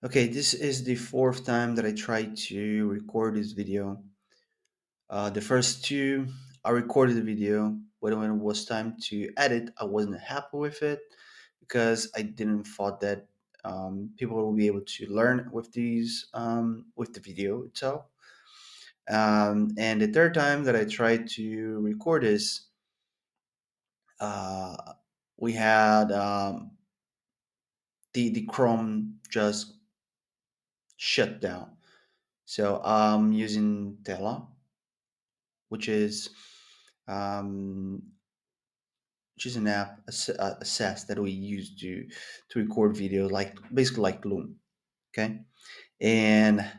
Okay, this is the fourth time that I tried to record this video. The first two, I recorded the video, but when it was time to edit, I wasn't happy with it because I didn't thought that people will be able to learn with these with the video itself. And the third time that I tried to record this, uh, we had the Chrome just shut down. So I'm using Tela, which is um, which is an app, a SaaS that we use to record video, like basically like Loom. Okay, and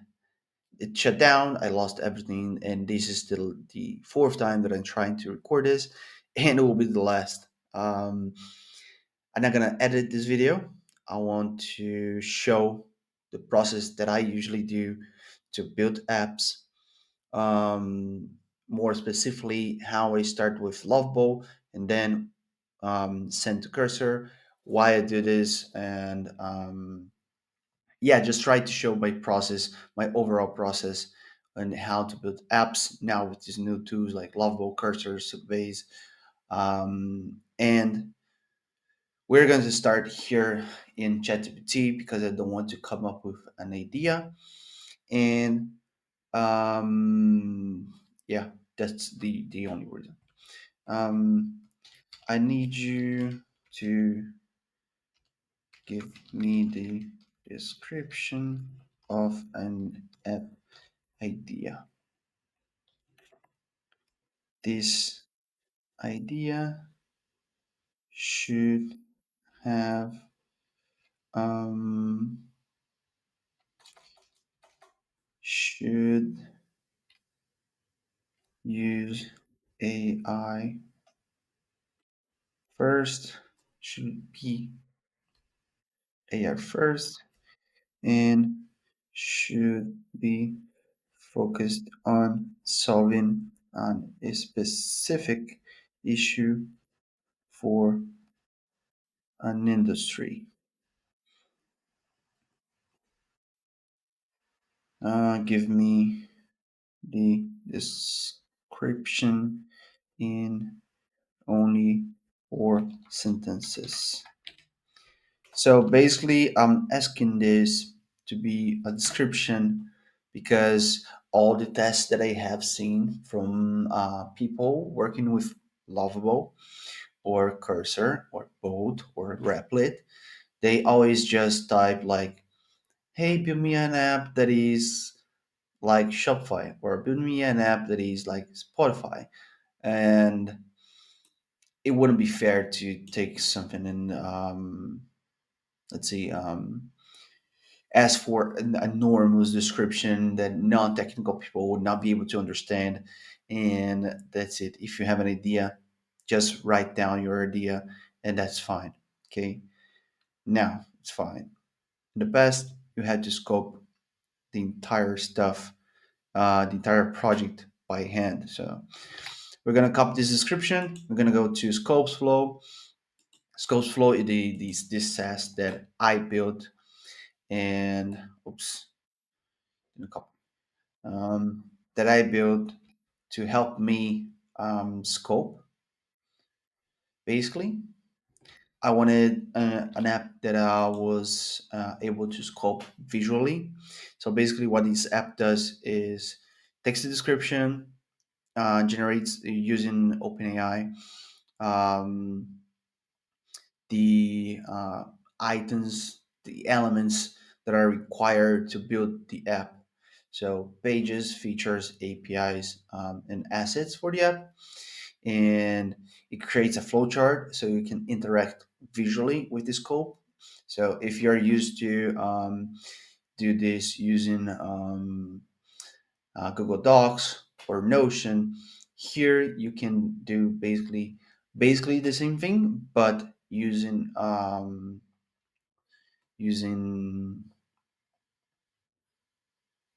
it shut down. I lost everything, and this is still the fourth time that I'm trying to record this, and it will be the last. Um, I'm not gonna edit this video. I want to show the process that I usually do to build apps, more specifically how I start with Lovable and then send to Cursor, why I do this, and yeah, just try to show my process, my overall process, and how to build apps now with these new tools like Lovable, Cursor, Supabase, and we're going to start here in ChatGPT because I don't want to come up with an idea. And yeah, that's the only reason. Um, I need you to give me the description of an app idea. This idea should have um, should use AI first, should be AI first, and should be focused on solving a specific issue for an industry. Give me the description in only 4 sentences. So basically, I'm asking this to be a description because all the tests that I have seen from people working with Lovable or Cursor or Bolt or Replit, they always just type like, "Hey, build me an app that is like Shopify," or "Build me an app that is like Spotify," and it wouldn't be fair to take something and let's see. Ask for an enormous description that non-technical people would not be able to understand, and that's it. If you have an idea, just write down your idea, and that's fine. Okay, now it's fine. In the past, you had to scope the entire stuff, the entire project by hand. So we're gonna copy this description. We're gonna go to scopes flow. Scopes flow is this SaaS that I built, and oops, didn't copy. That I built to help me scope. Basically, I wanted an app that was able to scope visually. So basically, what this app does is takes the description, generates using OpenAI um, the items, the elements that are required to build the app. So pages, features, APIs, and assets for the app. And it creates a flowchart so you can interact visually with the scope. So if you're used to do this using Google Docs or Notion, here you can do basically the same thing, but using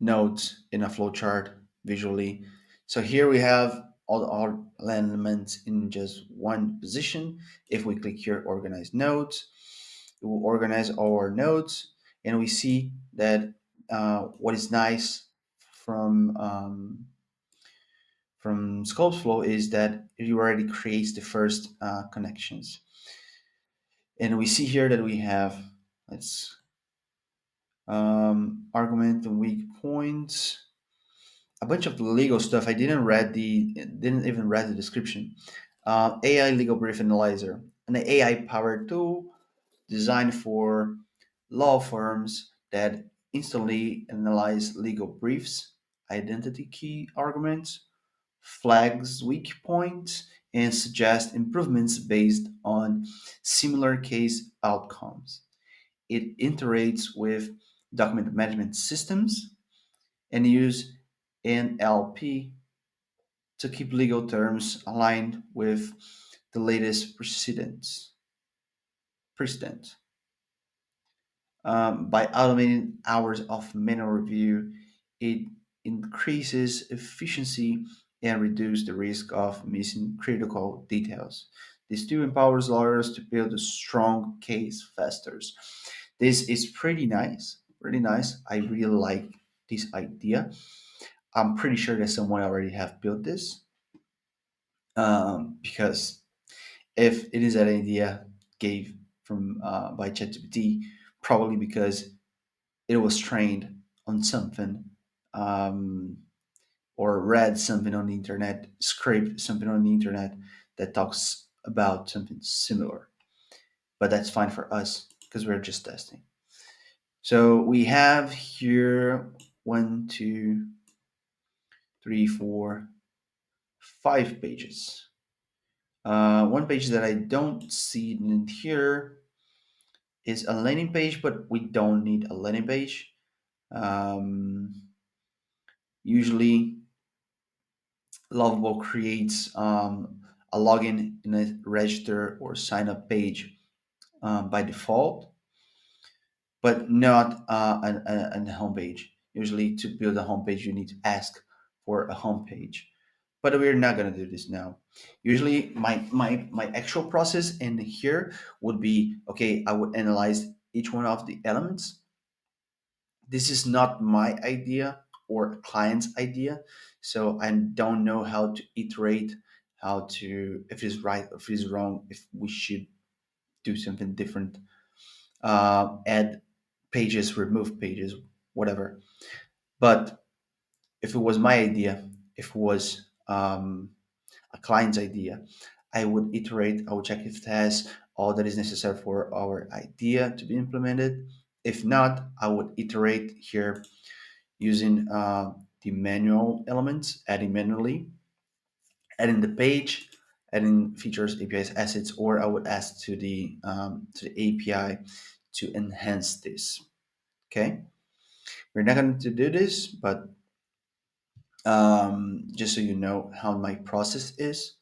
nodes in a flowchart visually. So here we have all our elements in just one position. If we click here, organize nodes, it will organize our nodes. and we see that what is nice from Scope Flow is that it already creates the first connections. And we see here that we have, let's argument and weak points, a bunch of legal stuff. I didn't even read the description. AI legal brief analyzer, an AI powered tool designed for law firms that instantly analyze legal briefs, identity key arguments, flags weak points, and suggest improvements based on similar case outcomes. It integrates with document management systems and use NLP to keep legal terms aligned with the latest precedents. By automating hours of manual review, it increases efficiency and reduces the risk of missing critical details. This too empowers lawyers to build a strong case faster. This is pretty nice, really nice. I really like this idea. I'm pretty sure that someone already have built this, because if it is an idea gave from by ChatGPT, probably because it was trained on something, um, or read something on the internet, scraped something on the internet that talks about something similar. But that's fine for us because we're just testing. So we have here one, two, three, four, 5 pages. One page that I don't see in here is a landing page, but we don't need a landing page. Um, Usually, Lovable creates a login in a register or sign up page by default, but not a homepage. Usually, to build a homepage, you need to ask for a homepage. But we're not gonna do this now. Usually, my actual process in here would be okay. I would analyze each one of the elements. This is not my idea or a client's idea, so I don't know how to iterate, how to, if it's right, if it's wrong, if we should do something different, add pages, remove pages, whatever. But if it was my idea, if it was a client's idea, I would iterate, I would check if it has all that is necessary for our idea to be implemented. If not, I would iterate here using the manual elements, adding manually, adding the page, adding features, APIs, assets, or I would ask to the API to enhance this. Okay, we're not going to do this, but just so you know how my process is.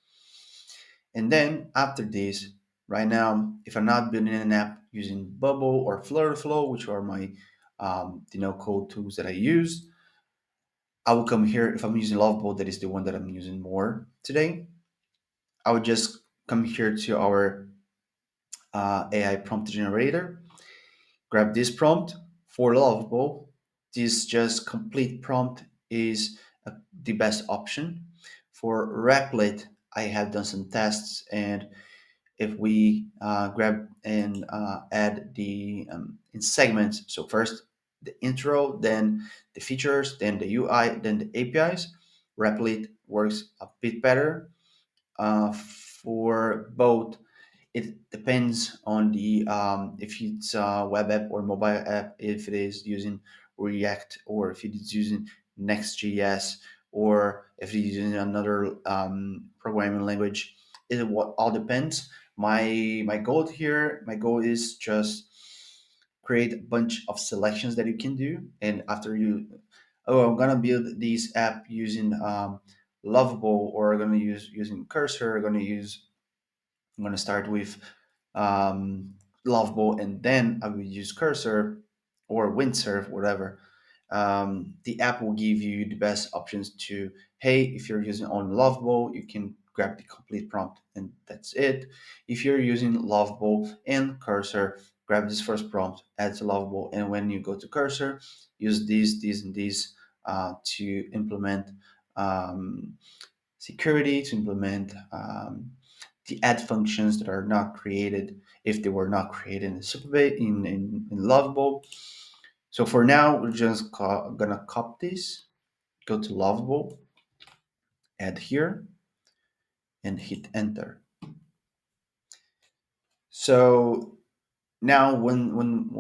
And then after this, right now, if I'm not building an app using Bubble or Flow, which are my no code tools that I use, I will come here. If I'm using Lovable, that is the one that I'm using more today, I would just come here to our AI prompt generator, grab this prompt for Lovable. This just complete prompt is the best option. For Replit, I have done some tests, and if we grab and add the in segments, so first the intro, then the features, then the UI, then the APIs, Replit works a bit better. For both, it depends on the if it's a web app or mobile app, if it is using React or if it is using Next.js or if it is using another programming language. It what all depends. My goal here, my goal is just create a bunch of selections that you can do, and after you, oh, I'm gonna build this app using Lovable, or I'm gonna use using Cursor. I'm going to start with Lovable, and then I will use Cursor or Windsurf, whatever. The app will give you the best options to, hey, if you're using on Lovable, you can grab the complete prompt, and that's it. If you're using Lovable and Cursor, grab this first prompt, add to Lovable, and when you go to Cursor, use these, and these to implement um, security, to implement the add functions that are not created if they were not created in Supabase in Lovable. So for now, we're just gonna copy this, go to Lovable, add here, and hit enter. So now, one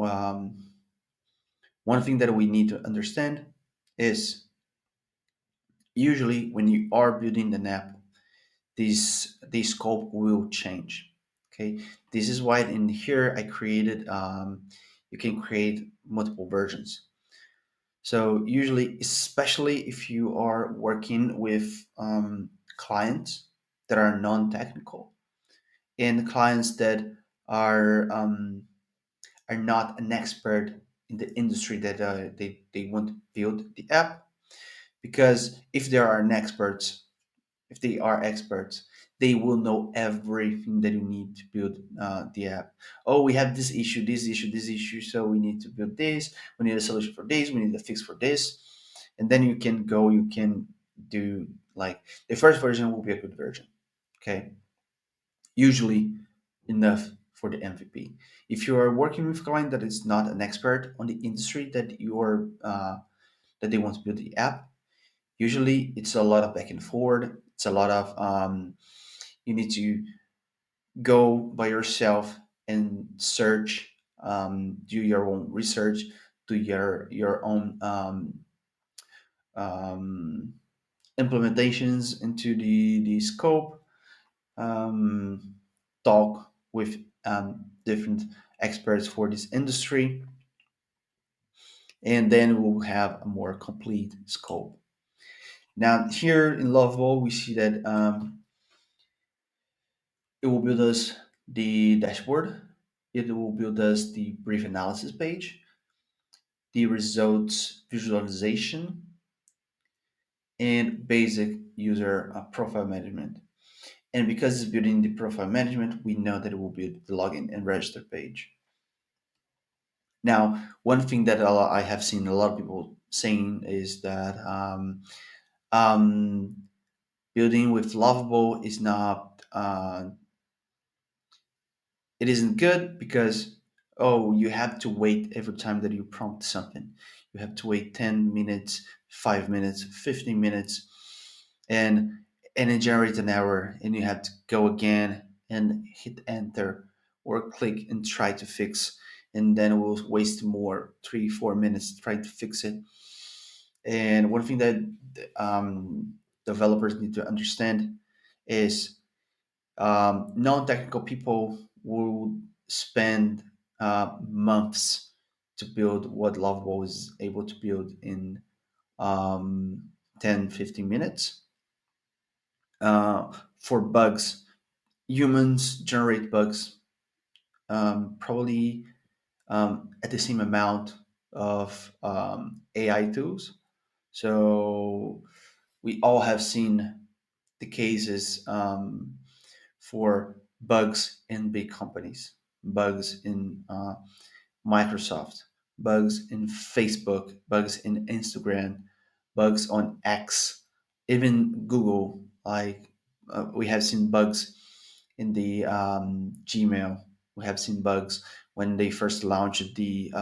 thing that we need to understand is usually when you are building an app, this scope will change. Okay, this is why in here I created. You can create multiple versions. So usually, especially if you are working with clients that are non-technical and clients that are um, are not an expert in the industry that they want to build the app, because if they are an experts if they are experts, they will know everything that you need to build the app. Oh, we have this issue, so we need to build this, we need a solution for this, we need a fix for this. And then you can do, like, the first version will be a good version. Okay, usually enough for the MVP. If you are working with a client that is not an expert on the industry that you are that they want to build the app, usually it's a lot of back and forth. It's a lot of you need to go by yourself and search, do your own research, do your own um, implementations into the scope, um, talk with different experts for this industry, and then we'll have a more complete scope. Now, here in Lovable, we see that it will build us the dashboard, it will build us the brief analysis page, the results visualization, and basic user profile management. And because it's building the profile management, we know that it will build the login and register page. Now, one thing that I have seen a lot of people saying is that um, building with Lovable is not it isn't good because, oh, you have to wait every time that you prompt something. You have to wait 10 minutes, 5 minutes, 15 minutes, and it generates an error, and you have to go again and hit enter or click and try to fix, and then we'll waste more 3 4 minutes trying to fix it. And one thing that developers need to understand is non-technical people will spend months to build what Lovable is able to build in um, 10 15 minutes. For bugs, humans generate bugs probably at the same amount of AI tools. So we all have seen the cases for bugs in big companies, bugs in Microsoft, bugs in Facebook, bugs in Instagram, bugs on X, even Google. Like we have seen bugs in the Gmail. We have seen bugs when they first launched the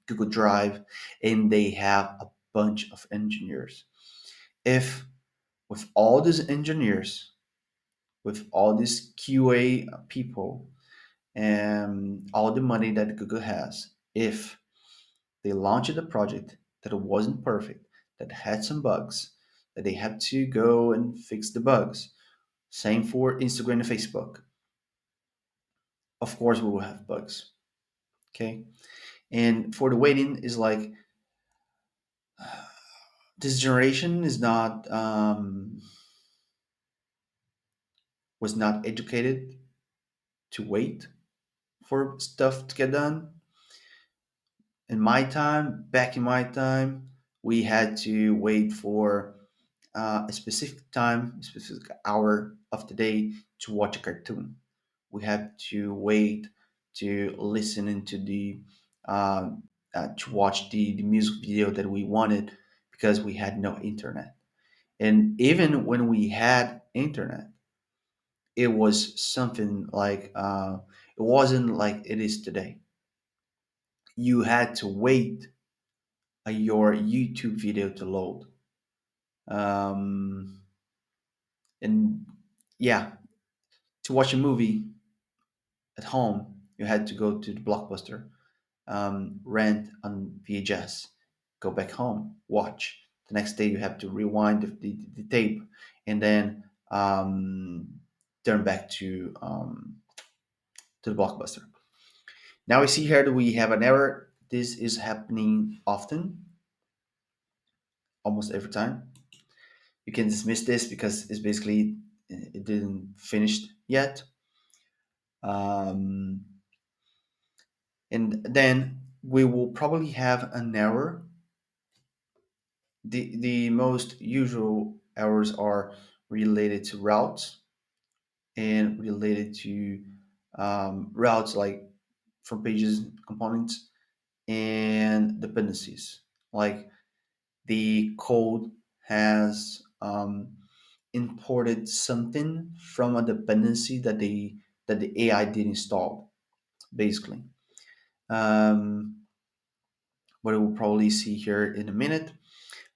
Google Drive, and they have a bunch of engineers. If with all these engineers, with all these QA people, and all the money that Google has, if they launched a project that wasn't perfect, that had some bugs, that they had to go and fix the bugs, same for Instagram and Facebook, of course we will have bugs. Okay, and for the waiting is like this generation is not was not educated to wait for stuff to get done. Back in my time, we had to wait for a specific time, a specific hour of the day to watch a cartoon. We had to wait to listen into the to watch the music video that we wanted because we had no internet. And even when we had internet, it was something like it wasn't like it is today. You had to wait your YouTube video to load. Um, and yeah, to watch a movie at home, you had to go to the Blockbuster, rent on VHS, go back home, watch. The next day, you have to rewind the tape and then turn back to the Blockbuster. Now we see here that we have an error. This is happening often, almost every time. You can dismiss this because it's basically it didn't finish yet. Um, and then we will probably have an error. The most usual errors are related to routes and related to routes like from pages components and dependencies. Like the code has imported something from a dependency that the AI did install, basically. Um, what we'll probably see here in a minute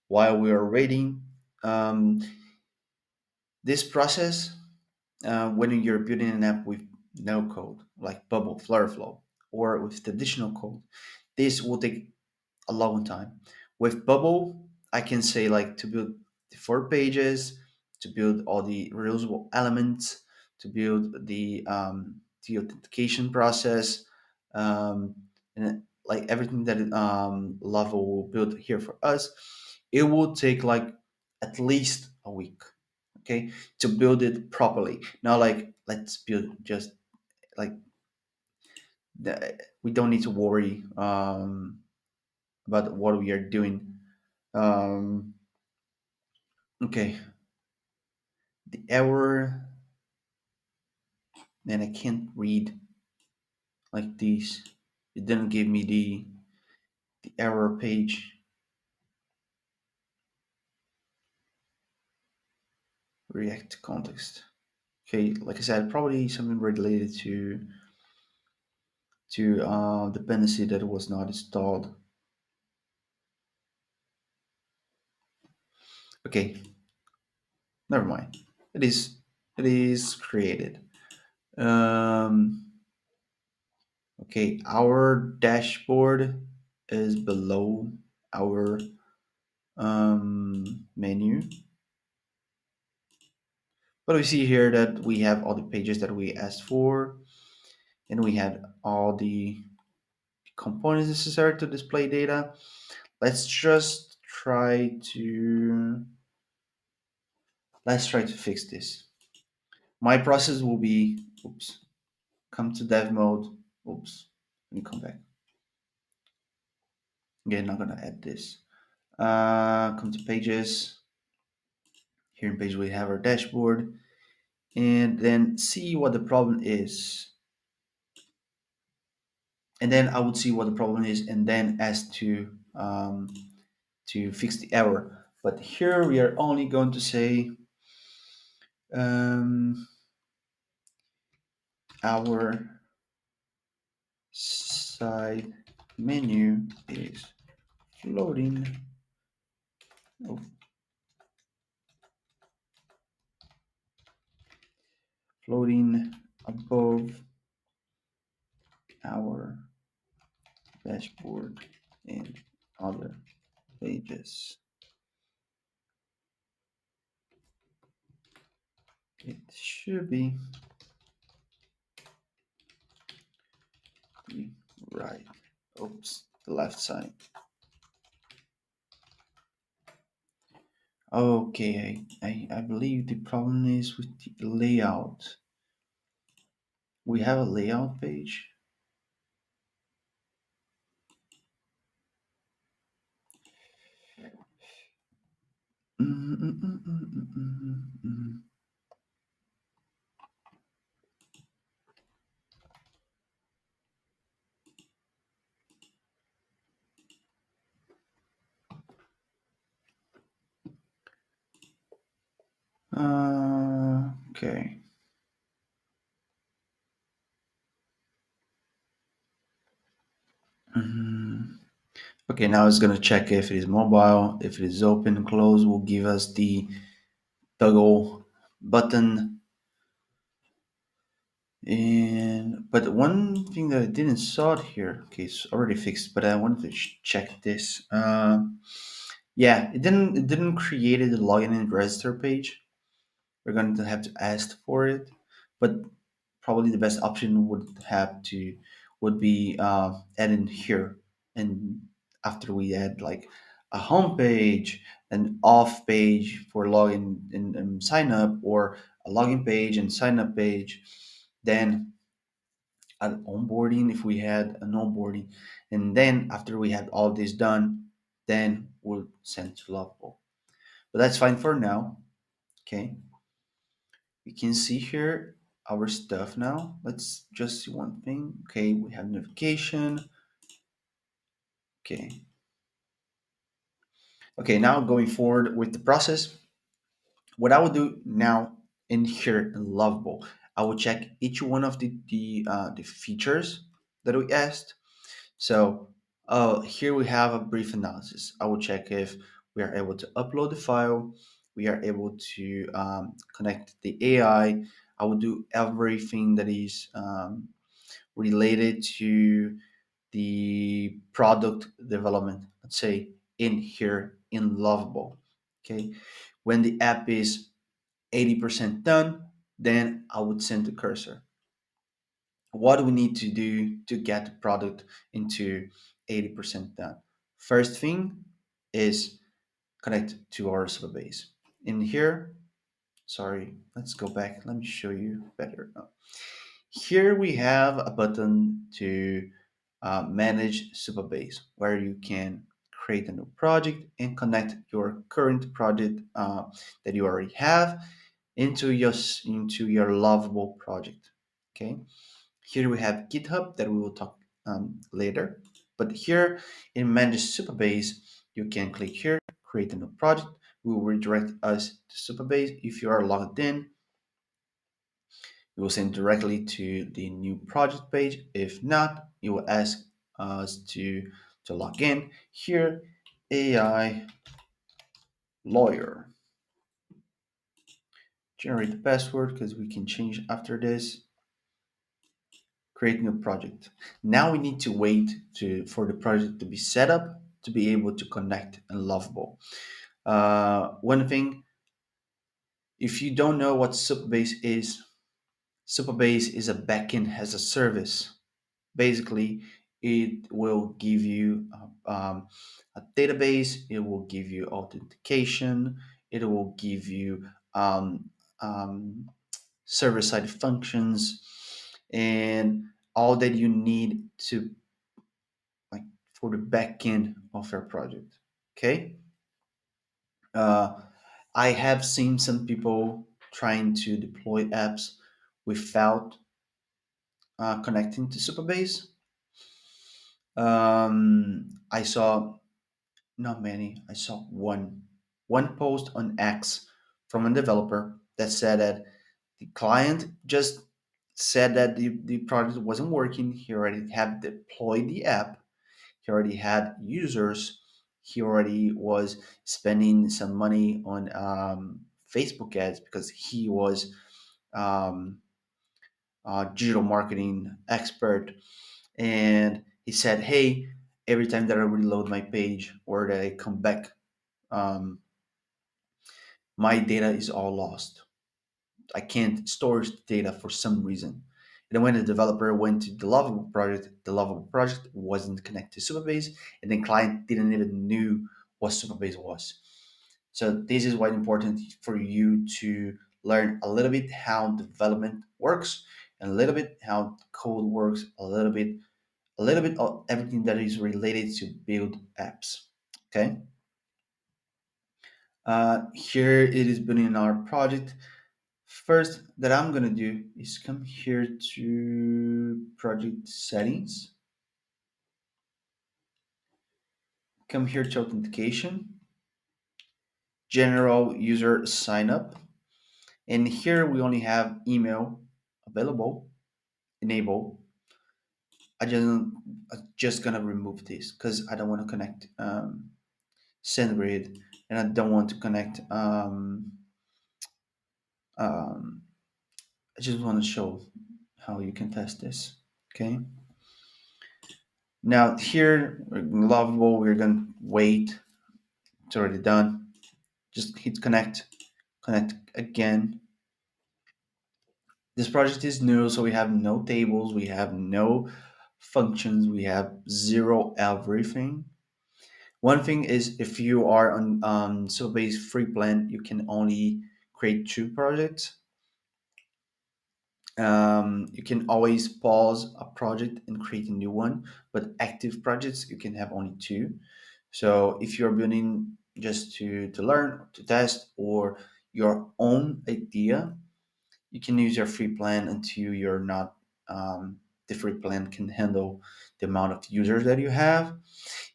while we are waiting. Um, this process, when you're building an app with no code, like Bubble, Flutterflow, or with traditional code, this will take a long time. With Bubble, I can say like to build the 4 pages, to build all the reusable elements, to build the authentication process, um, and like everything that Lovable will build here for us, it will take like at least a week, okay, to build it properly. Now, like let's build just like we don't need to worry about what we are doing. Um, okay, the error, and I can't read like this. It didn't give me the error page. React context. Okay, like I said, probably something related to dependency that was not installed. Okay, never mind. It is created. Um, okay, our dashboard is below our menu. But we see here that we have all the pages that we asked for, and we have all the components necessary to display data. Let's let's try to fix this. My process will be, oops, come to dev mode. Oops, let me come back. Again, not gonna add this. Come to pages. Here in page we have our dashboard, and then see what the problem is. And then I would see what the problem is, and then ask to fix the error. But here we are only going to say um, our side menu is floating, oh, floating above our dashboard and other pages. It should be the right. Oops, the left side. Okay, I believe the problem is with the layout. We have a layout page. Mm, mm, mm, mm, mm, mm, mm. Okay. Mhm. Okay, now it's gonna check if it is mobile. If it is open, close will give us the toggle button. And but one thing that I didn't saw it here, okay, it's already fixed, but I wanted to check this. Yeah, it didn't create a login and register page. We're going to have to ask for it, but probably the best option would be add in here, and after we add like a home page, an off page for login and sign up, or a login page and sign up page, then an onboarding if we had an onboarding, and then after we had all this done, then we'll send to Lovable. But that's fine for now. Okay, we can see here our stuff now. Let's just see one thing. Okay, we have notification. Okay. Okay, now going forward with the process, what I will do now in here in Lovable, I will check each one of the features that we asked. So here we have a brief analysis. I will check if we are able to upload the file, we are able to connect the AI. I will do everything that is related to the product development, let's say in here in Lovable. Okay. When the app is 80% done, then I would send the cursor. What do we need to do to get the product into 80% done? First thing is connect to our Supabase. In here, sorry, let's go back. Let me show you better. Here we have a button to manage Supabase, where you can create a new project and connect your current project that you already have into your Lovable project. Okay. Here we have GitHub that we will talk later. But here in Manage Supabase, you can click here, create a new project. We will redirect us to Supabase. If you are logged in, it will send directly to the new project page. If not, it will ask us to log in. Here, AI lawyer. Generate the password because we can change after this. Create new project. Now we need to wait for the project to be set up to be able to connect and Lovable. One thing, if you don't know what Supabase is a backend as a service. Basically, it will give you a database, it will give you authentication, it will give you um, server-side functions, and all that you need to like for the backend of your project. Okay. Uh, I have seen some people trying to deploy apps without connecting to Supabase. I saw not many. I saw one post on X from a developer that said that the client just said that the project wasn't working. He already had deployed the app. He already had users. He already was spending some money on Facebook ads because he was um, a digital marketing expert. And he said, "Hey, every time that I reload my page or that I come back, um, my data is all lost. I can't store the data for some reason." And then when the developer went to the Lovable project wasn't connected to Supabase, and then client didn't even knew what Supabase was. So this is why it's important for you to learn a little bit how development works, and a little bit how code works, a little bit of everything that is related to build apps. Okay. Here it is building our project. First that I'm gonna do is come here to project settings, come here to authentication, general user sign up. And here we only have email available, enable. I'm just gonna remove this because I don't want to connect SendGrid, and I don't want to connect. Um, I just want to show how you can test this. Okay. Now here, Lovable, we're gonna wait. It's already done. Just hit connect, connect again. This project is new, so we have no tables, we have no functions, we have zero everything. One thing is if you are on Supabase free plan, you can only create two projects. You can always pause a project and create a new one, but active projects you can have only two. So if you're building just to learn, to test, or your own idea, you can use your free plan until you're not the free plan can handle the amount of users that you have.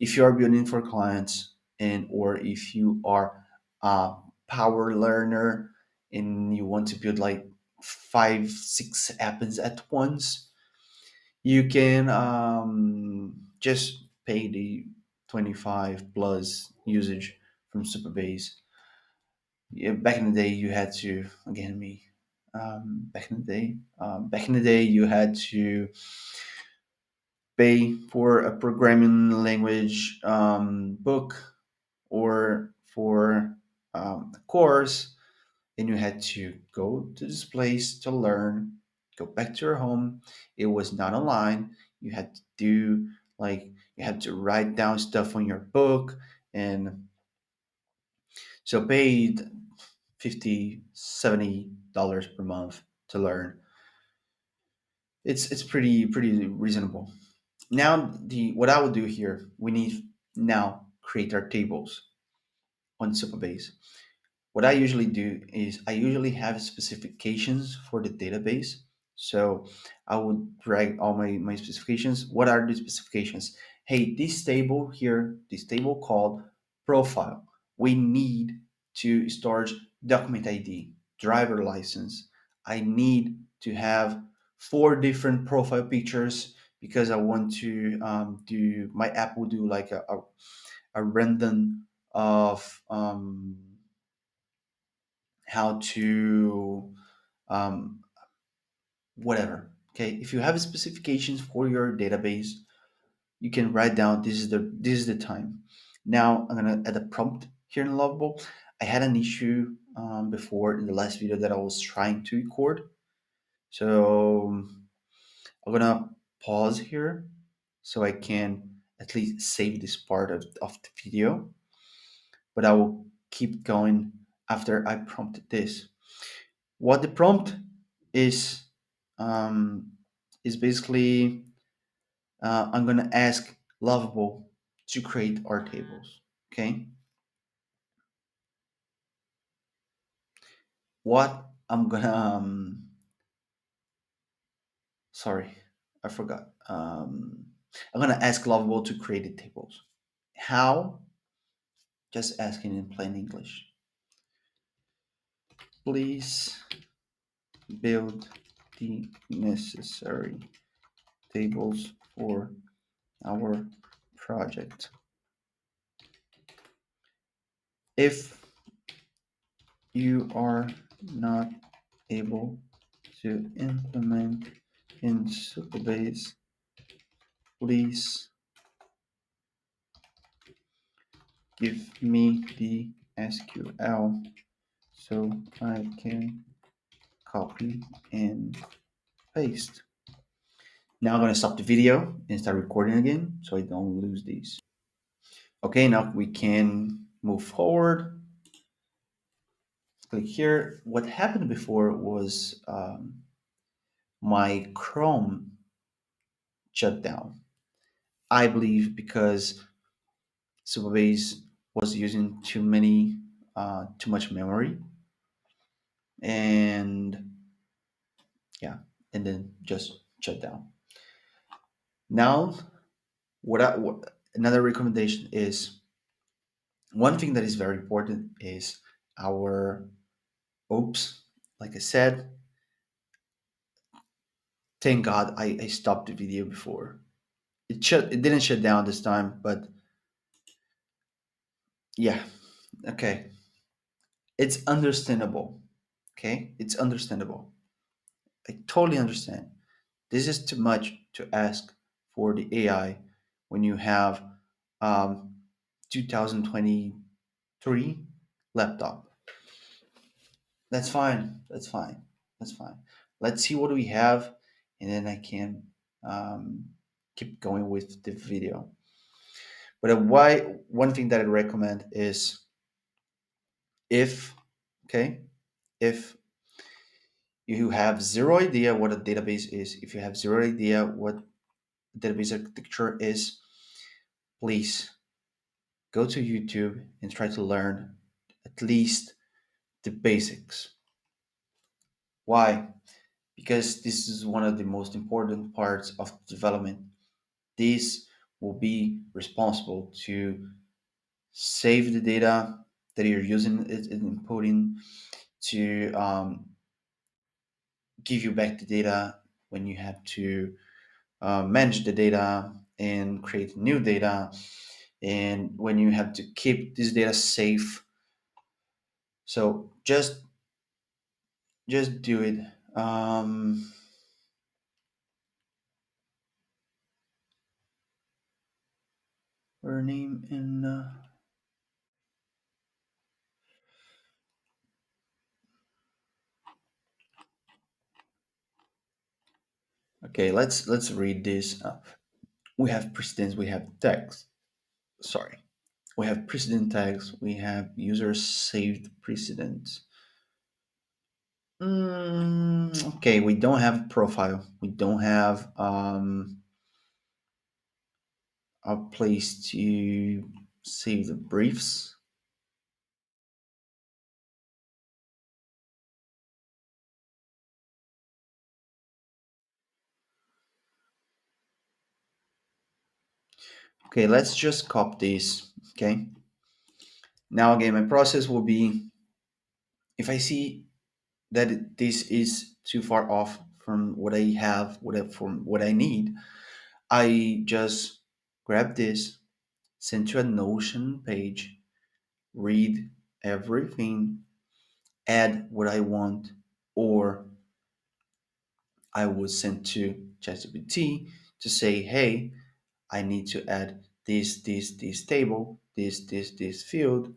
If you are building for clients, and or if you are a power learner and you want to build like 5 6 apps at once, you can just pay the 25 plus usage from Supabase. Yeah, back in the day you had to, again me, back in the day you had to pay for a programming language book, or for a course, and you had to go to this place to learn, go back to your home. It was not online. You had to do, like, you had to write down stuff on your book, and so paid 50 $70 per month to learn. It's pretty reasonable. Now the what I would do here, we need now create our tables on Supabase. What I usually do is I usually have specifications for the database. So I would write all my specifications. What are the specifications? Hey, this table here, this table called profile, we need to storage document ID, driver license. I need to have four different profile pictures because I want to do, my app will do like a random of how to um, whatever. Okay, if you have specifications for your database, you can write down this is the time. Now I'm gonna add a prompt here in Lovable. I had an issue before in the last video that I was trying to record, so I'm gonna pause here so I can at least save this part of the video, but I will keep going after I prompted this. What the prompt is um, is basically I'm gonna ask Lovable to create our tables. Okay, what I'm gonna sorry, I forgot. I'm gonna ask Lovable to create the tables. How? Just asking in plain English. Please build the necessary tables for our project. If you are not able to implement in Supabase, please give me the SQL so I can copy and paste. Now I'm going to stop the video and start recording again so I don't lose these. Okay, now we can move forward. Click here. What happened before was my Chrome shut down. I believe because Supabase was using too much memory, and yeah, and then just shut down. Now, another recommendation is, one thing that is very important is our oops. Like I said, thank God I stopped the video before. It didn't shut down this time, but yeah, okay. It's understandable. Okay? It's understandable. I totally understand. This is too much to ask for the AI when you have um 2023 laptop. That's fine. That's fine. That's fine. Let's see what we have, and then I can um, keep going with the video. But why one thing that I recommend is if okay, if you have zero idea what a database is, if you have zero idea what database architecture is, please go to YouTube and try to learn at least the basics. Why? Because this is one of the most important parts of development. This will be responsible to save the data that you're using it in inputting, to give you back the data when you have to manage the data and create new data, and when you have to keep this data safe. So just do it. Her name in okay, let's read this. We have precedents, we have text. Sorry, we have precedent tags, we have user saved precedents. Okay, we don't have profile, we don't have a place to save the briefs. Okay, let's just copy this. Okay, now again, my process will be, if I see that this is too far off from what I have, from what I need, I just grab this, send to a Notion page, read everything, add what I want, or I would send to ChatGPT to say, hey, I need to add this table, this field.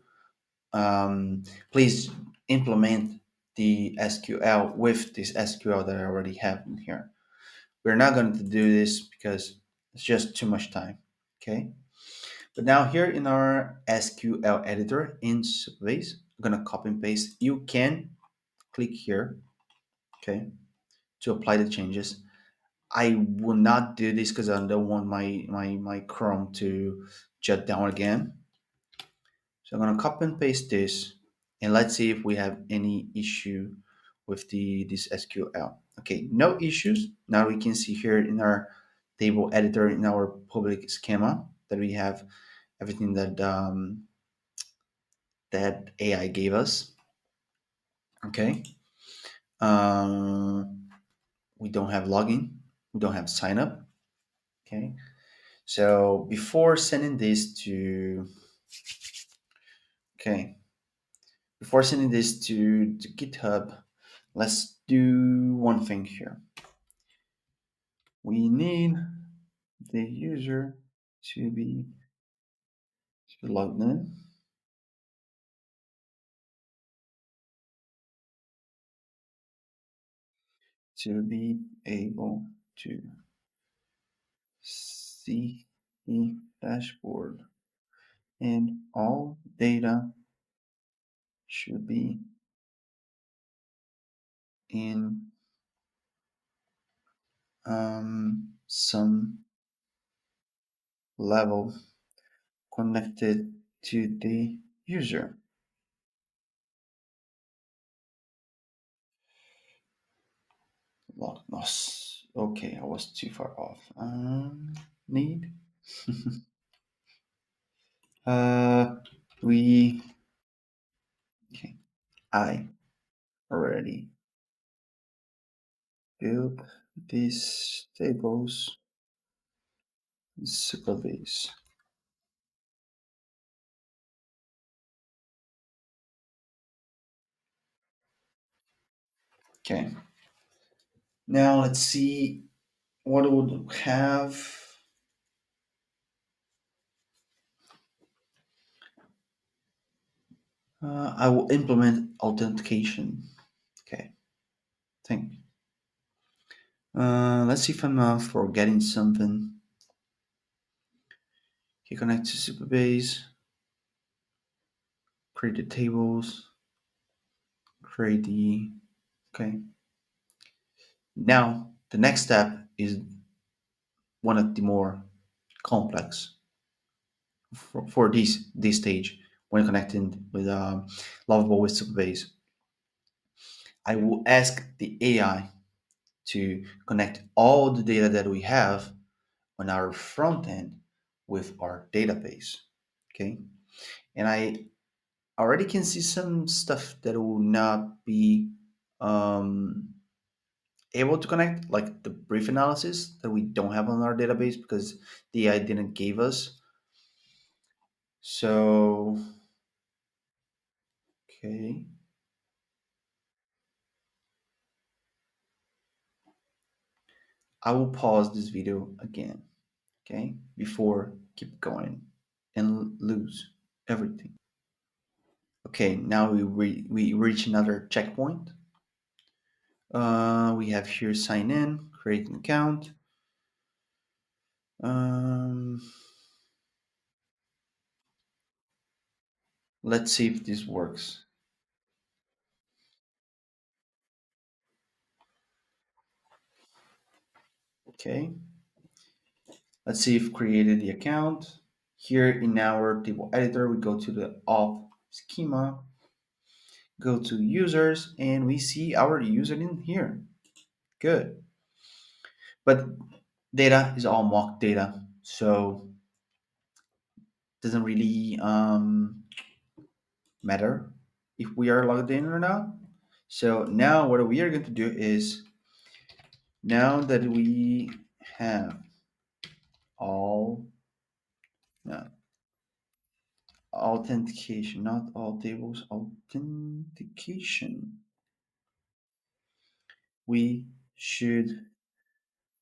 Please implement the SQL with this SQL that I already have in here. We're not going to do this because it's just too much time. Okay. But now here in our SQL editor in Supabase, I'm going to copy and paste. You can click here, okay, to apply the changes. I will not do this because I don't want my Chrome to shut down again. So I'm gonna copy and paste this, and let's see if we have any issue with this SQL. Okay, no issues. Now we can see here in our table editor in our public schema that we have everything that AI gave us. Okay, we don't have login, we don't have sign up. Okay, so before sending this to okay, before sending this to GitHub, let's do one thing here. We need the user to be logged in, to be able to see the dashboard, and all data should be in some level connected to the user. Loss. Okay, I was too far off. Need. uh, we. Okay, I already build these tables in Supabase. Okay. Now let's see what it would have. I will implement authentication. Okay. Think. Let's see if I'm not forgetting something. Okay, connect to Supabase. Create the tables. Create the. Okay. Now the next step is one of the more complex for this stage when connecting with Lovable with Supabase. I will ask the AI to connect all the data that we have on our front end with our database. Okay. And I already can see some stuff that will not be um, able to connect, like the brief analysis that we don't have on our database because the AI didn't give us. So, okay, I will pause this video again, okay, before keep going and lose everything. Okay, now we reach another checkpoint. We have here sign in, create an account. Um, let's see if this works. Okay, let's see if created the account. Here in our table editor, we go to the auth schema, go to users, and we see our username here. Good. But data is all mock data, so doesn't really matter if we are logged in or not. So now what we are going to do is now that we have all no, authentication, not all tables, authentication, we should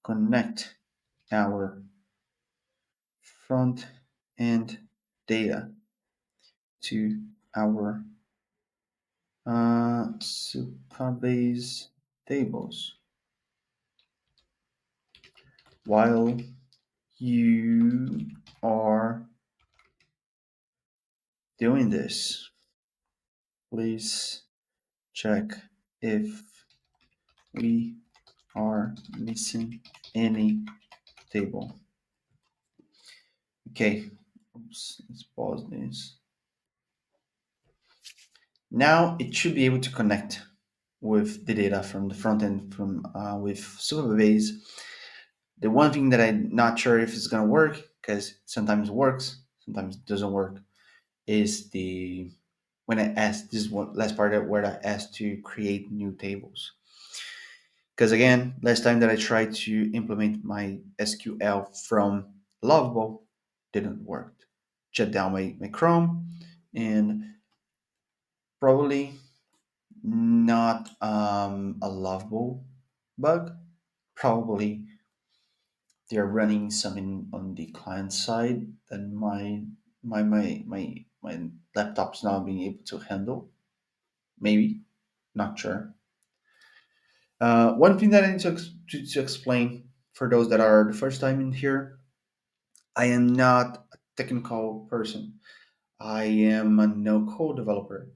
connect our front end data to our Supabase tables. While you are doing this, please check if we are missing any table. Okay, oops, let's pause this. Now it should be able to connect with the data from the front end from with Supabase. The one thing that I'm not sure if it's gonna work because sometimes it works, sometimes it doesn't work, is the when I asked this is one last part where I asked to create new tables. Because again, last time that I tried to implement my SQL from Lovable, didn't work. Shut down my Chrome, and probably not a Lovable bug. Probably they're running something on the client side that my laptop's not being able to handle. Maybe, not sure. One thing that I need to explain for those that are the first time in here, I am not a technical person. I am a no code developer.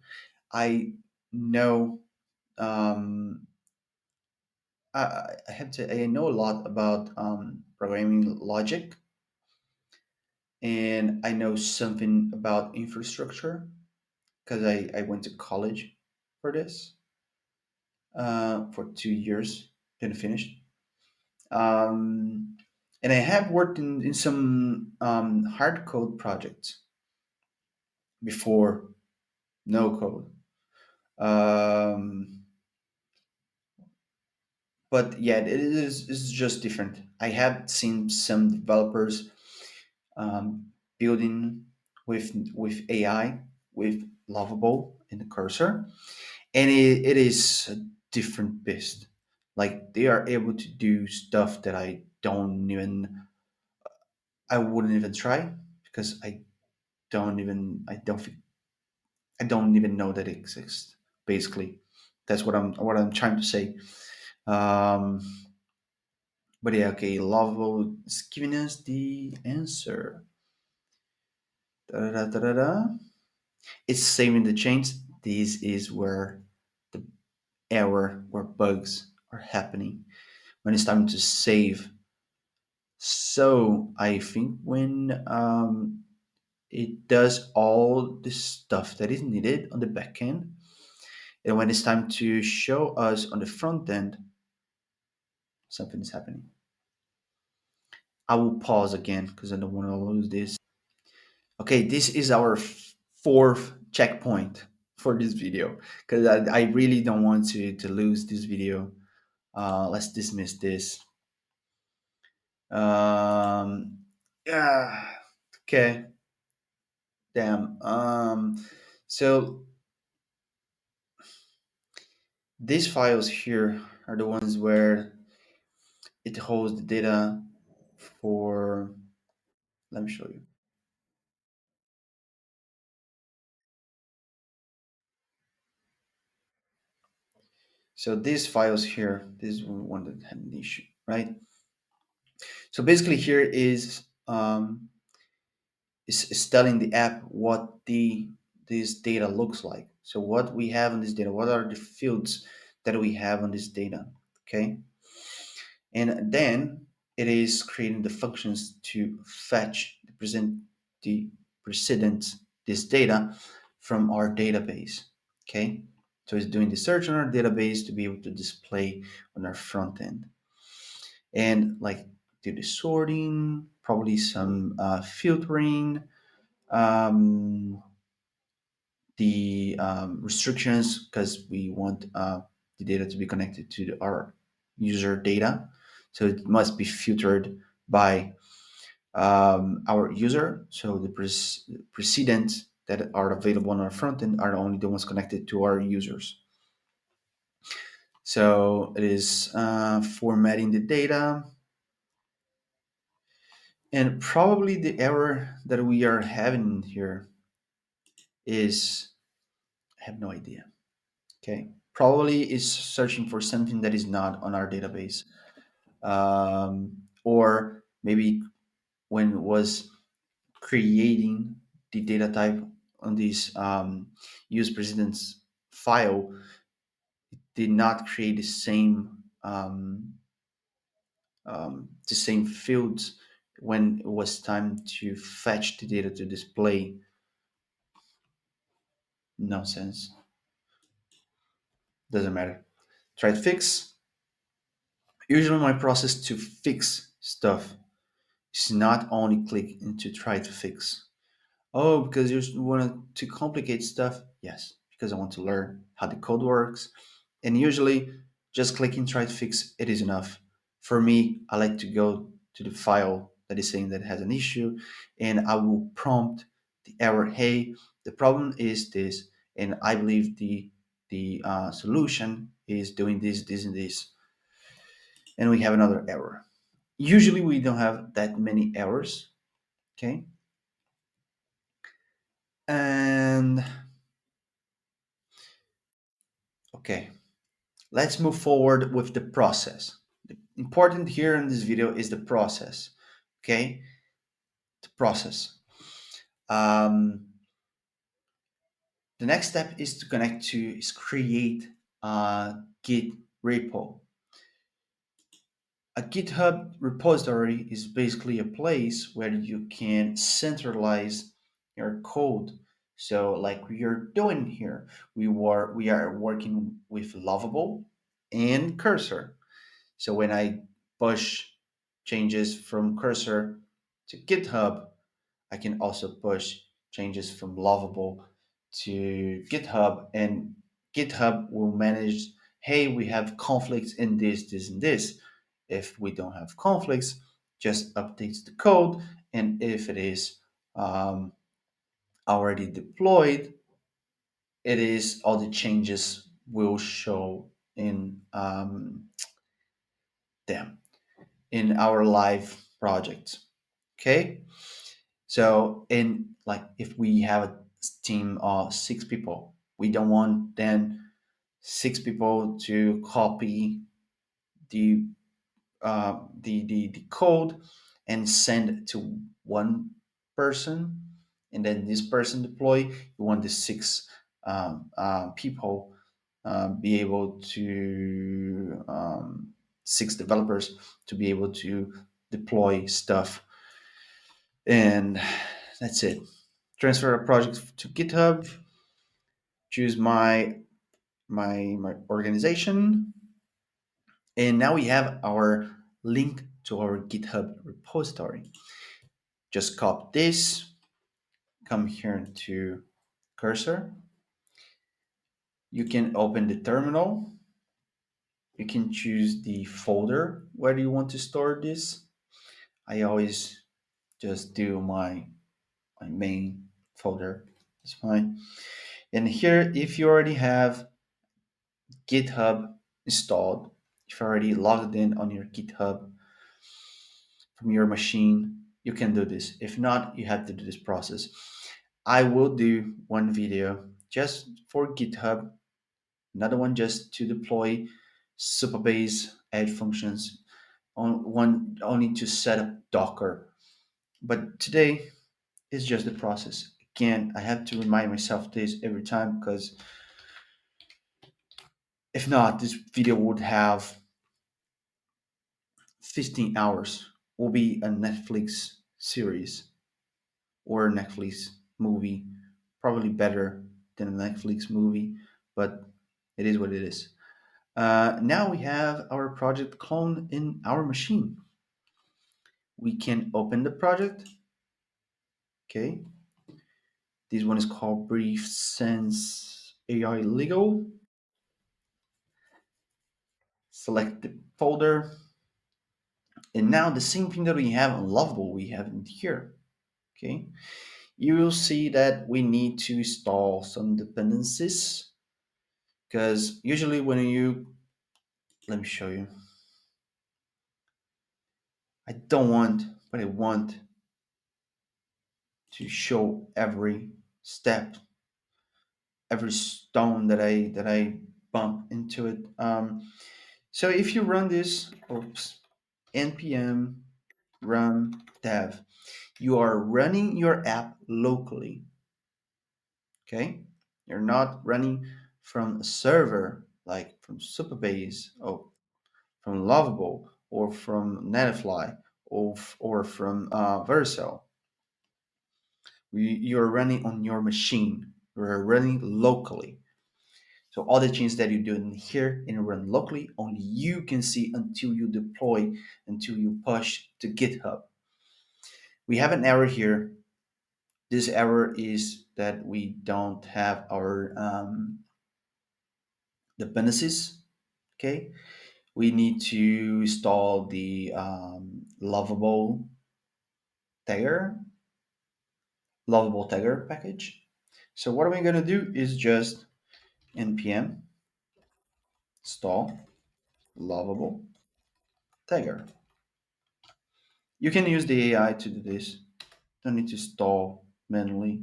I know um, I have to I know a lot about programming logic, and I know something about infrastructure because I went to college for this for 2 years, then finished. Um, and I have worked in some hard code projects before, no code. Um, But yeah, it's just different. I have seen some developers building with AI, with Lovable and the Cursor, and it is a different beast. Like they are able to do stuff that I wouldn't even try because I don't even know that it exists. Basically, that's what I'm trying to say. Um, but yeah, okay, Lovable is giving us the answer. Da-da-da-da-da. It's saving the chains. This is where the error, where bugs are happening when it's time to save. So I think when it does all the stuff that is needed on the back end, and when it's time to show us on the front end, something is happening. I will pause again because I don't want to lose this. Okay, this is our fourth checkpoint for this video because I really don't want to lose this video. Let's dismiss this. Yeah. Okay. Damn. So these files here are the ones where it holds the data for. Let me show you. So these files here, this is one that had an issue, right? So basically, here is telling the app what the this data looks like. So what we have on this data, what are the fields that we have on this data? Okay, and then it is creating the functions to fetch the precedent this data from our database. Okay, so it's doing the search on our database to be able to display on our front end and like do the sorting, probably some filtering, um, the restrictions because we want the data to be connected to our user data. So it must be filtered by our user. So the precedents that are available on our front end are only the ones connected to our users. So it is formatting the data. And probably the error that we are having here is, I have no idea. Okay. Probably is searching for something that is not on our database. Or maybe when it was creating the data type on this use precedence file, did not create the same fields when it was time to fetch the data to display. Nonsense. Doesn't matter. Try to fix. Usually my process to fix stuff is not only click into try to fix. Oh, because you want to complicate stuff? Yes, because I want to learn how the code works. And usually just clicking try to fix it is enough. For me, I like to go to the file that is saying that it has an issue and I will prompt the error, hey, the problem is this, and I believe the solution is doing this, this, and this. And we have another error. Usually we don't have that many errors, okay? And okay, let's move forward with the process. The important here in this video is the process, okay? The process. Um, the next step is to connect to is create a Git repo. A GitHub repository is basically a place where you can centralize your code. So, like we are doing here, we are working with Lovable and Cursor. So when I push changes from Cursor to GitHub, I can also push changes from Lovable to GitHub, and GitHub will manage hey, we have conflicts in this, this, and this. If we don't have conflicts, just updates the code. And if it is um, already deployed, it is all the changes will show in them in our live project. Okay. So in like if we have a team of 6 people, we don't want then 6 people to copy the the code and send it to one person, and then this person deploy. You want the six people be able to 6 developers to be able to deploy stuff, and that's it. Transfer a project to GitHub. Choose my organization, and now we have our link to our GitHub repository. Just copy this, come here to Cursor. You can open the terminal. You can choose the folder where you want to store this. I always just do my main folder. That's fine. And here, if you already have GitHub installed, if you're already logged in on your GitHub from your machine, you can do this. If not, you have to do this process. I will do one video just for GitHub, another one just to deploy Supabase add functions, on one only to set up Docker. But today is just the process. Again, I have to remind myself this every time because if not, this video would have 15 hours. Will be a Netflix series or a Netflix movie. Probably better than a Netflix movie, but it is what it is. Now we have our project clone in our machine. We can open the project. Okay. This one is called Brief Sense AI Legal. Select the folder. And now the same thing that we have on Lovable, we have in here. Okay. You will see that we need to install some dependencies because usually when you, let me show you. I don't want, but I want to show every step, every stone that I bump into it. So if you run this, oops, npm run dev, you are running your app locally. Okay, you're not running from a server like from Supabase or from Lovable or from Netlify or from Vercel. You're running on your machine. You're running locally. So all the changes that you do in here and run locally, only you can see until you deploy, until you push to GitHub. We have an error here. This error is that we don't have our dependencies. Okay, we need to install the Lovable tagger, Lovable tagger package. So what we're gonna do is just npm install Lovable tagger. You can use the AI to do this. Don't need to install manually.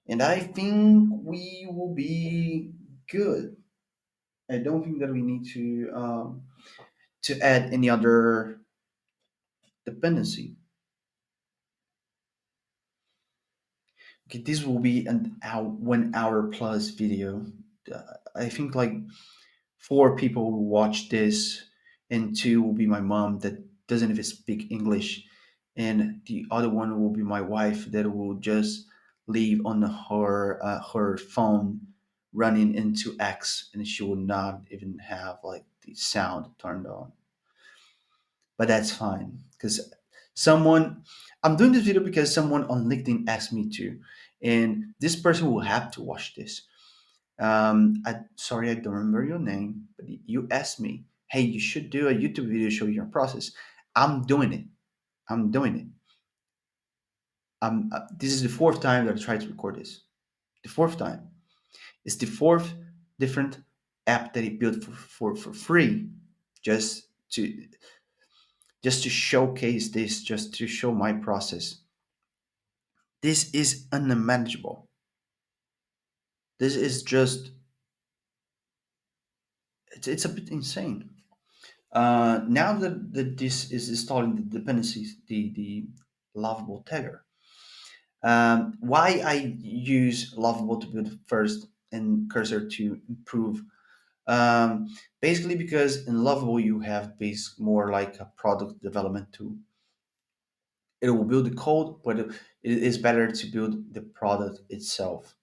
And I think we will be good. I don't think that we need to add any other dependency. Okay, this will be an hour, 1 hour plus video. I think like 4 people will watch this, and 2 will be my mom that doesn't even speak English, and the other one will be my wife that will just leave on her phone running into X, and she will not even have like the sound turned on. But that's fine because someone, I'm doing this video because someone on LinkedIn asked me to, and this person will have to watch this. Sorry, I don't remember your name, but you asked me, hey, you should do a YouTube video showing your process. I'm doing it. I'm doing it. This is the fourth time that I tried to record this. The fourth time. It's the fourth different app that he built for free, just to just to showcase this, just to show my process. This is unmanageable. This is just it's a bit insane. Now that this is installing the dependencies, the Lovable tagger. Why I use Lovable to build first and Cursor to improve. Um, Basically, because in Lovable you have base more like a product development tool. It will build the code, but it is better to build the product itself.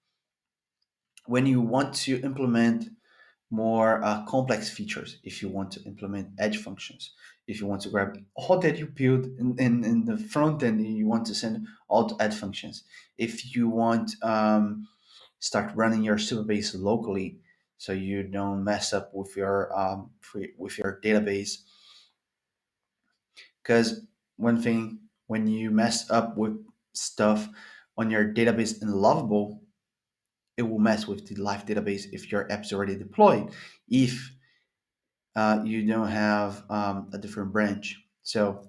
When you want to implement more complex features, if you want to implement edge functions, if you want to grab all that you build in the front end, and you want to send all the add functions, if you want start running your Supabase locally so you don't mess up with your database, because one thing, when you mess up with stuff on your database in Lovable, it will mess with the live database if your app's already deployed, if you don't have a different branch. So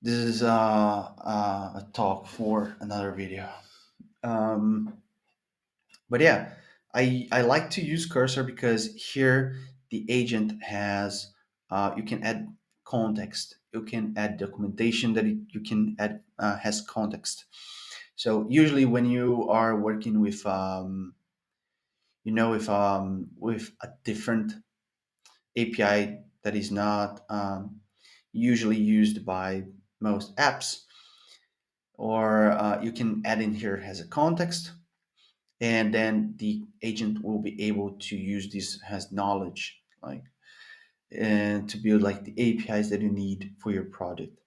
this is a talk for another video. Um, but yeah, I like to use Cursor because here the agent has you can add context, you can add documentation that you can add has context. So usually when you are working with with a different API that is not usually used by most apps, or you can add in here as a context, and then the agent will be able to use this as knowledge, like, and to build like the APIs that you need for your project.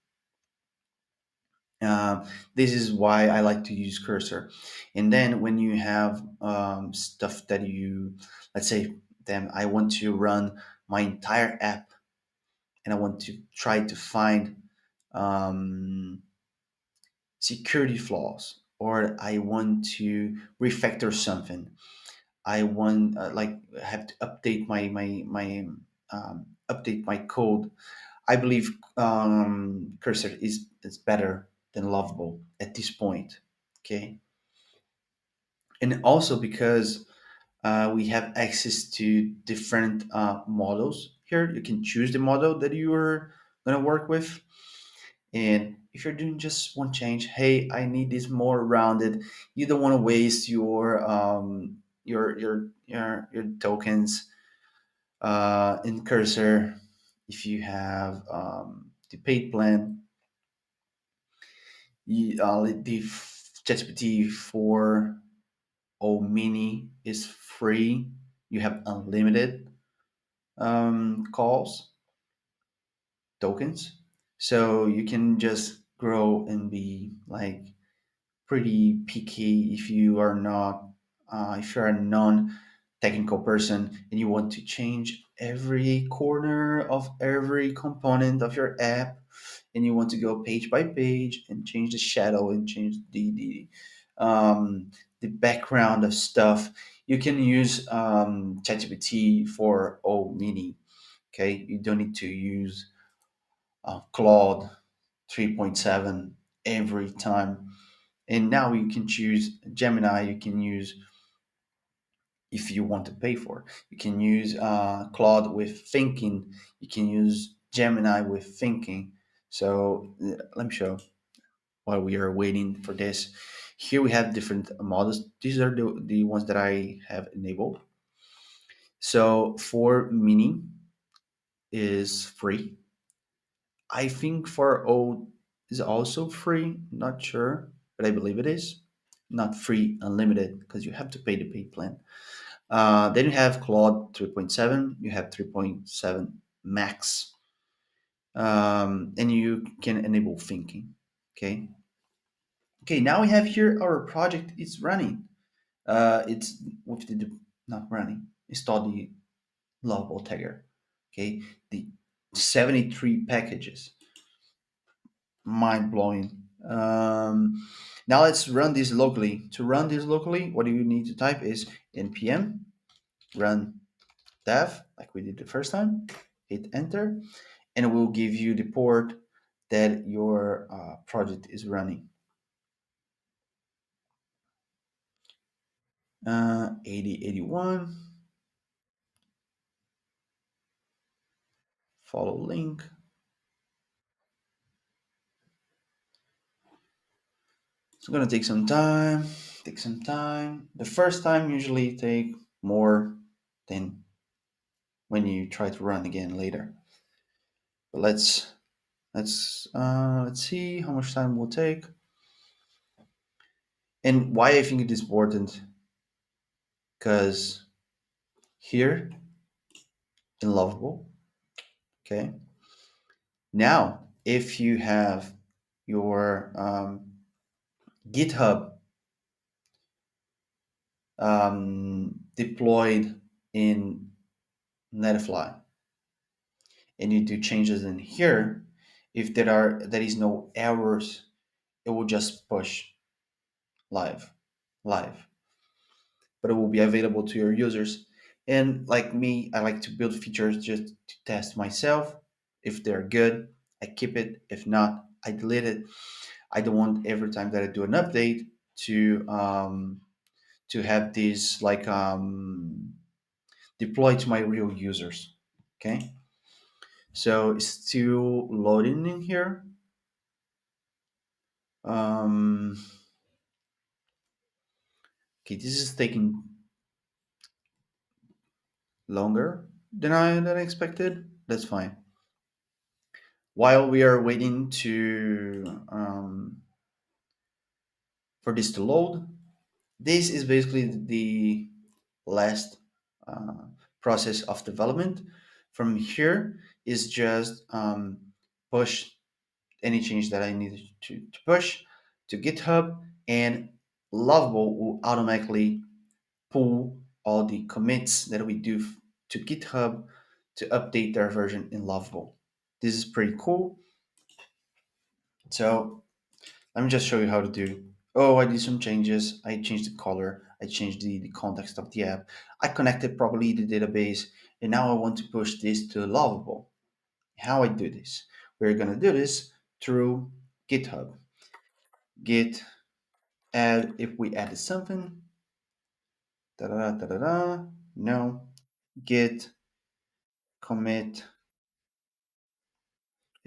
This is why I like to use Cursor. And then when you have stuff that you, let's say, then I want to run my entire app and I want to try to find um, security flaws, or I want to refactor something. I want like have to update update my code. I believe Cursor is better than Lovable at this point. Okay, and also because we have access to different models here. You can choose the model that you are gonna work with. And if you're doing just one change, hey, I need this more rounded. You don't want to waste your tokens in Cursor. If you have the paid plan, the ChatGPT 4.0 mini is free. You have unlimited calls, tokens, so you can just grow and be like pretty picky if you are not if you're a non-technical person and you want to change every corner of every component of your app, and you want to go page by page and change the shadow and change the background of stuff, you can use ChatGPT 4.0 mini. Okay, you don't need to use Claude 3.7 every time. And now you can choose Gemini. You can use, if you want to pay for it, you can use Claude with thinking. You can use Gemini with thinking. So let me show while we are waiting for this. Here we have different models. These are the ones that I have enabled. So for mini is free. I think for O is also free. Not sure, but I believe it is. Not free, unlimited, because you have to pay the paid plan. Then you have Claude 3.7. You have 3.7 Max, and you can enable thinking. Okay. Okay. Now we have here our project is running. It's with the not running. Install the Lovable tagger. Okay, the 73 packages, mind blowing. Now let's run this locally. To run this locally, what you need to type is npm run dev, like we did the first time. Hit enter, and it will give you the port that your project is running. 8081. Follow link. It's gonna take some time. Take some time. The first time usually take more than when you try to run again later. But let's see how much time it will take. And why I think it is important, because here in Lovable, okay. Now, if you have your GitHub deployed in Netlify, and you do changes in here, if there is no errors, it will just push live, live, but it will be available to your users. And like me, I like to build features just to test myself. If they're good, I keep it. If not, I delete it. I don't want every time that I do an update to have these like deployed to my real users. Okay, so it's still loading in here. Um, okay, this is taking longer than I expected. That's fine. While we are waiting to for this to load, this is basically the last uh, process of development. From here is just push any change that I need to push to GitHub, and Lovable will automatically pull all the commits that we do to GitHub to update their version in Lovable. This is pretty cool. So let me just show you how to do. Oh, I did some changes. I changed the color. I changed the context of the app. I connected properly the database. And now I want to push this to Lovable. How I do this? We're going to do this through GitHub. Git add, if we added something, da da da da da. No. Git commit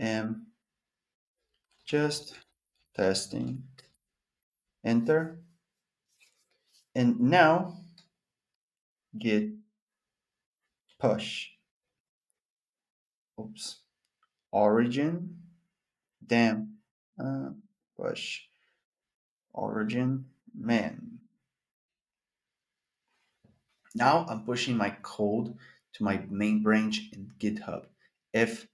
m just testing. Enter. And now git push. Oops. Origin. Damn. Uh, push. Origin. Man. Now I'm pushing my code to my main branch in GitHub. If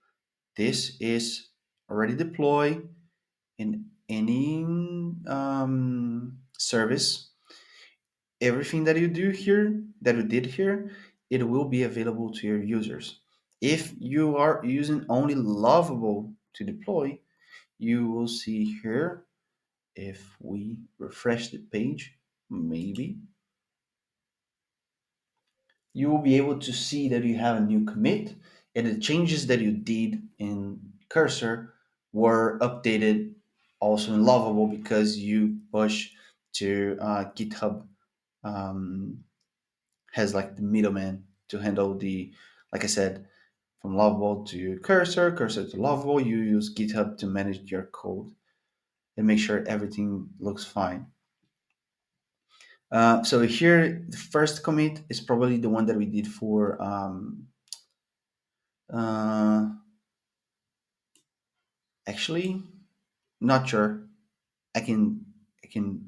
this is already deployed in any service, everything that you do here, that you did here, it will be available to your users. If you are using only Lovable to deploy, you will see here, if we refresh the page, maybe, you will be able to see that you have a new commit, and the changes that you did in Cursor were updated also in Lovable because you push to GitHub um, has like the middleman to handle the, like I said, from Lovable to Cursor, Cursor to Lovable. You use GitHub to manage your code and make sure everything looks fine. So here, the first commit is probably the one that we did for uh, actually, not sure. I can I can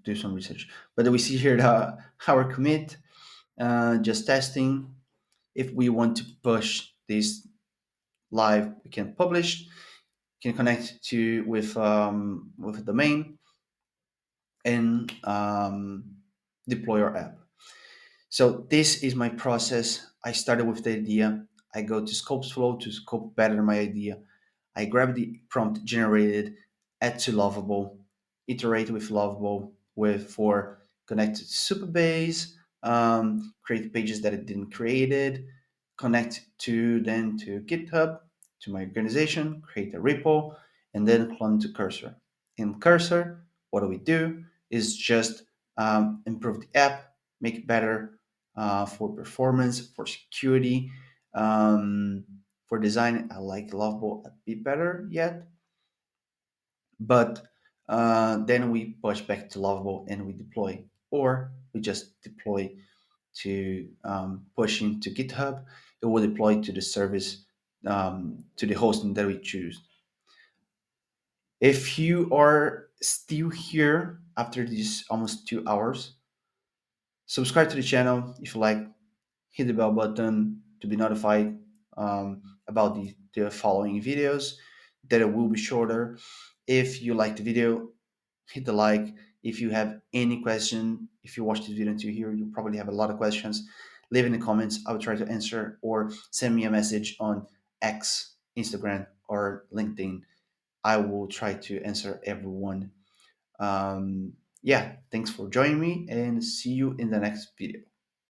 do some research. But we see here our commit, just testing. If we want to push this live, we can publish, can connect to with a domain, and deploy our app. So this is my process. I started with the idea. I go to Scopes Flow to scope better my idea. I grab the prompt generated, add to Lovable, iterate with Lovable with for connect to Supabase, create pages that it didn't created, connect to then to GitHub, to my organization, create a repo, and then clone to Cursor. In Cursor, what do we do? Is just improve the app, make it better for performance, for security, um, for design. I like Lovable a bit better yet, but then we push back to Lovable and we deploy, or we just deploy to push into GitHub. It will deploy to the service, to the hosting that we choose. If you are still here after these almost 2 hours, subscribe to the channel if you like, hit the bell button to be notified about the following videos that it will be shorter. If you like the video, hit the like. If you have any question, if you watch this video until here, you probably have a lot of questions. Leave in the comments. I will try to answer, or send me a message on X, Instagram, or LinkedIn. I will try to answer everyone. Yeah, thanks for joining me and see you in the next video.